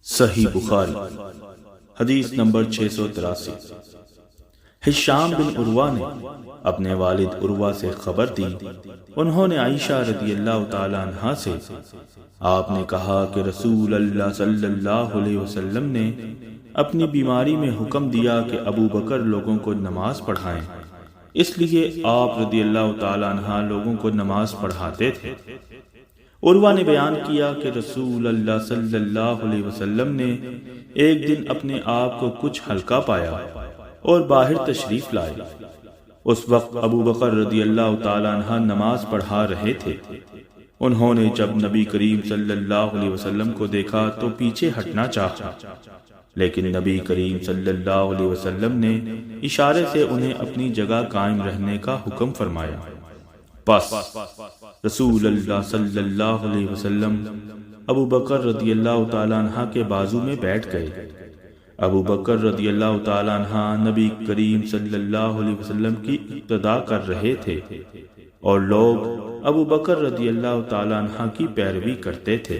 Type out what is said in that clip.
صحیح بخاری حدیث نمبر 683۔ ہشام بن عروہ نے اپنے والد عروہ سے خبر دی، انہوں نے عائشہ رضی اللہ تعالی عنہا سے آپ نے کہا کہ رسول اللہ صلی اللہ علیہ وسلم نے اپنی بیماری میں حکم دیا کہ ابو بکر لوگوں کو نماز پڑھائیں، اس لیے آپ رضی اللہ تعالی عنہ لوگوں کو نماز پڑھاتے تھے۔ عروہ نے بیان کیا کہ رسول اللہ صلی اللہ علیہ وسلم نے ایک دن اپنے آپ کو کچھ ہلکا پایا اور باہر تشریف لائے۔ اس وقت ابو بکر رضی اللہ تعالی عنہ نماز پڑھا رہے تھے۔ انہوں نے جب نبی کریم صلی اللہ علیہ وسلم کو دیکھا تو پیچھے ہٹنا چاہا، لیکن نبی کریم صلی اللہ علیہ وسلم نے اشارے سے انہیں اپنی جگہ قائم رہنے کا حکم فرمایا۔ پس رسول اللہ صلی اللہ علیہ وسلم ابو بکر رضی اللہ تعالی عنہ کے بازو میں بیٹھ گئے۔ ابو بکر رضی اللہ تعالی عنہ نبی کریم صلی اللہ علیہ وسلم کی اقتداء کر رہے تھے اور لوگ ابو بکر رضی اللہ تعالی عنہ کی پیروی کرتے تھے۔